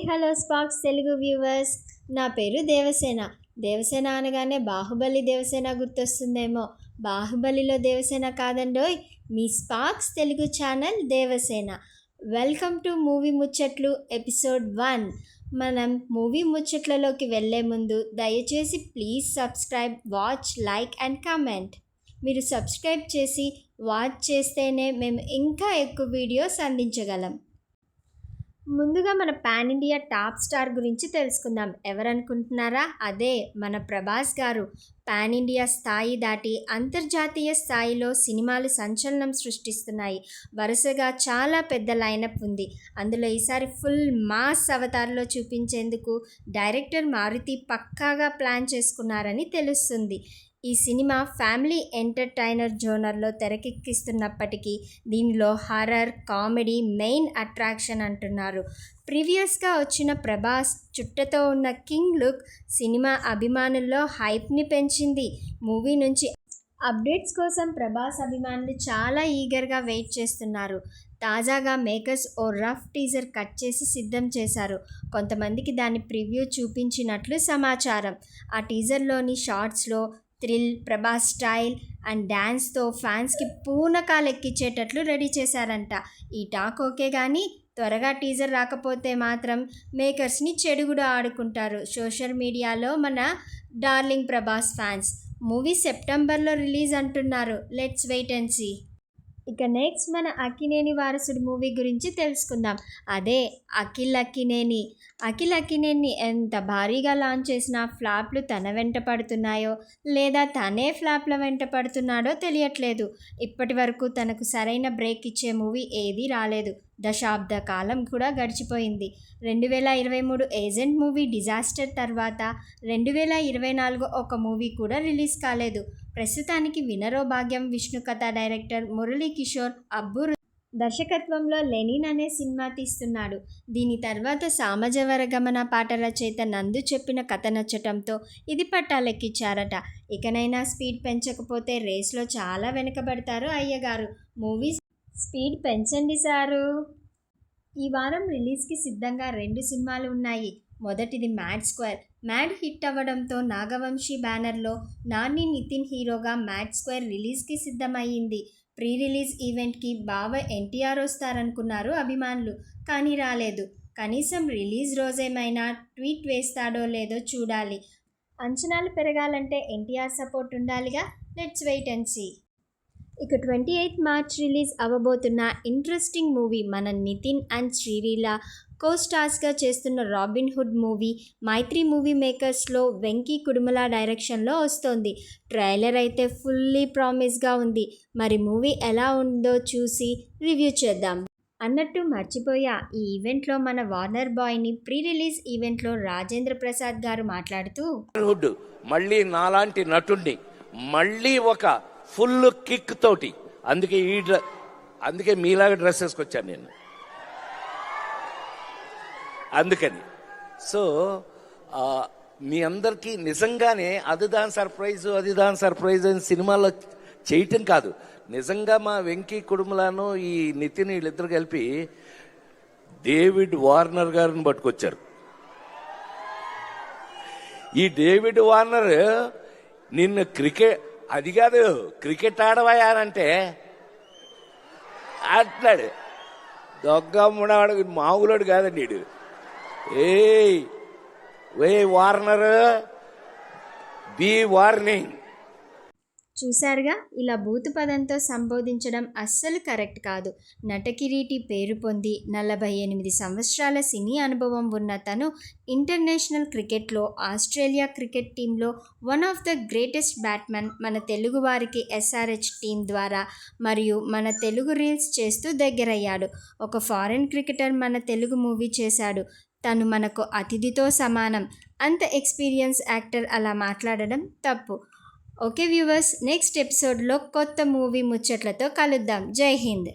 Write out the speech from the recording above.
Hello sparks Telugu viewers. నా పేరు దేవసేన. దేవసేన అనగానే బాహుబలి దేవసేన గుర్తొస్తుందేమో. బాహుబలిలో దేవసేన కాదండోయ్, మీ Sparks Telugu channel Devasena. Welcome to movie ముచ్చట్లు ఎపిసోడ్ 1. మనం మూవీ ముచ్చట్లలోకి వెళ్ళే ముందు దయచేసి please subscribe, watch, like and comment. మీరు సబ్స్క్రైబ్ చేసి వాచ్ చేస్తేనే మేము ఇంకా ఎక్కువ వీడియోస్ అందించగలం. ముందుగా మన పాన్ ఇండియా టాప్ స్టార్ గురించి తెలుసుకుందాం. ఎవరనుకుంటున్నారా? అదే మన ప్రభాస్ గారు. పాన్ ఇండియా స్థాయి దాటి అంతర్జాతీయ స్థాయిలో సినిమాలు సంచలనం సృష్టిస్తున్నాయి. వరుసగా చాలా పెద్ద లైనప్ ఉంది. అందులో ఈసారి ఫుల్ మాస్ అవతార్లో చూపించేందుకు డైరెక్టర్ మారుతి పక్కాగా ప్లాన్ చేసుకున్నారని తెలుస్తుంది. ఈ సినిమా ఫ్యామిలీ ఎంటర్టైనర్ జోనర్లో తెరకెక్కిస్తున్నప్పటికీ దీనిలో హర్రర్, కామెడీ మెయిన్ అట్రాక్షన్ అంటున్నారు. ప్రీవియస్గా వచ్చిన ప్రభాస్ చుట్టతో ఉన్న కింగ్ లుక్ సినిమా అభిమానుల్లో హైప్ని పెంచింది. మూవీ నుంచి అప్డేట్స్ కోసం ప్రభాస్ అభిమానులు చాలా ఈగర్గా వెయిట్ చేస్తున్నారు. తాజాగా మేకర్స్ ఓ రఫ్ టీజర్ కట్ చేసి సిద్ధం చేశారు. కొంతమందికి దాని ప్రివ్యూ చూపించినట్లు సమాచారం. ఆ టీజర్లోని షార్ట్స్లో థ్రిల్, ప్రభాస్ స్టైల్ అండ్ డ్యాన్స్తో ఫ్యాన్స్కి పూనకాలెక్కించేటట్లు రెడీ చేశారంట. ఈ టాక్ ఓకే కానీ త్వరగా టీజర్ రాకపోతే మాత్రం మేకర్స్ని చెడుగుడు ఆడుకుంటారు సోషల్ మీడియాలో మన డార్లింగ్ ప్రభాస్ ఫ్యాన్స్. మూవీ సెప్టెంబర్లో రిలీజ్ అంటున్నారు. Let's wait and see. ఇక నెక్స్ట్ మన అక్కినేని వారసుడు మూవీ గురించి తెలుసుకుందాం. అదే అఖిల్ అక్కినేని. అఖిల్ అక్కినేని ఎంత భారీగా లాంచ్ చేసినా ఫ్లాప్లు తన వెంట పడుతున్నాయో లేదా తనే ఫ్లాప్ల వెంట పడుతున్నాడో తెలియట్లేదు. ఇప్పటి వరకు తనకు సరైన బ్రేక్ ఇచ్చే మూవీ ఏదీ రాలేదు. దశాబ్ద కాలం కూడా గడిచిపోయింది. 2023 ఏజెంట్ మూవీ డిజాస్టర్ తర్వాత 2024 ఒక మూవీ కూడా రిలీజ్ కాలేదు. ప్రస్తుతానికి వినరో భాగ్యం విష్ణు కథ డైరెక్టర్ మురళీ కిషోర్ అబ్బు దర్శకత్వంలో లెనిన్ అనే సినిమా తీస్తున్నాడు. దీని తర్వాత సామజవరగమన పాట రచయిత నందు చెప్పిన కథ నచ్చటంతో ఇది పట్టాలెక్కించారట. ఇకనైనా స్పీడ్ పెంచకపోతే రేస్లో చాలా వెనుకబడతారు అయ్యగారు. మూవీ స్పీడ్ పెంచండి సారు. ఈ వారం రిలీజ్కి సిద్ధంగా 2 సినిమాలు ఉన్నాయి. మొదటిది మ్యాడ్ స్క్వేర్. మ్యాడ్ హిట్ అవ్వడంతో నాగవంశీ బ్యానర్లో నాని, నితిన్ హీరోగా మ్యాడ్ స్క్వేర్ రిలీజ్కి సిద్ధమయ్యింది. ప్రీ రిలీజ్ ఈవెంట్కి బావ ఎన్టీఆర్ వస్తారనుకున్నారు అభిమానులు, కానీ రాలేదు. కనీసం రిలీజ్ రోజేమైనా ట్వీట్ వేస్తాడో లేదో చూడాలి. అంచనాలు పెరగాలంటే ఎన్టీఆర్ సపోర్ట్ ఉండాలిగా. Let's wait and see. ఇక 28 మార్చ్ రిలీజ్ అవ్వబోతున్న ఇంట్రెస్టింగ్ మూవీ మన నితిన్ అండ్ శ్రీలీల కో-స్టార్స్గా చేస్తున్న Robin Hood movie Mythri movie మేకర్స్లో వెంకీ కుడుమల డైరెక్షన్లో వస్తోంది. ట్రైలర్ అయితే ఫుల్లీ ప్రామిస్గా ఉంది. మరి మూవీ ఎలా ఉందో చూసి రివ్యూ చేద్దాం. అన్నట్టు మర్చిపోయా, ఈ ఈవెంట్లో మన వార్నర్ బాయ్ని ప్రీ రిలీజ్ ఈవెంట్లో రాజేంద్ర ప్రసాద్ గారు మాట్లాడుతూ, మళ్ళీ నాలాంటి నటుడిని మళ్ళీ ఒక ఫుల్ కిక్ తోటి, అందుకే మీలాగా డ్రెస్ వేసుకొచ్చాను నేను. అందుకని మీ అందరికీ నిజంగానే అది దాని సర్ప్రైజ్ అని సినిమాలో చేయటం కాదు, నిజంగా మా వెంకీ కుడుమలను ఈ నితిన్ వీళ్ళిద్దరు కలిపి డేవిడ్ వార్నర్ గారిని పట్టుకొచ్చారు. ఈ డేవిడ్ వార్నర్ నిన్ను క్రికెట్ ఆడవాయానంటే అంటున్నాడు. దొంగముడాడు మామూలుడు కాదండి వీడు. ఏ వార్నర్, బీ వార్నింగ్. చూశారుగా, ఇలా బూతు పదంతో సంబోధించడం అస్సలు కరెక్ట్ కాదు. నటకిరీటి పేరు పొంది 48 సంవత్సరాల సినీ అనుభవం ఉన్న తను ఇంటర్నేషనల్ క్రికెట్లో ఆస్ట్రేలియా క్రికెట్ టీంలో one of the greatest batsmen. మన తెలుగు వారికి SRH టీం ద్వారా మరియు మన తెలుగు రీల్స్ చేస్తూ దగ్గరయ్యాడు. ఒక ఫారెన్ క్రికెటర్ మన తెలుగు మూవీ చేశాడు. తను మనకు అతిథితో సమానం. అంత ఎక్స్పీరియన్స్ యాక్టర్ అలా మాట్లాడడం తప్పు. ఓకే వ్యూవర్స్, నెక్స్ట్ ఎపిసోడ్లో కొత్త మూవీ ముచ్చట్లతో కలుద్దాం. జై హింద్.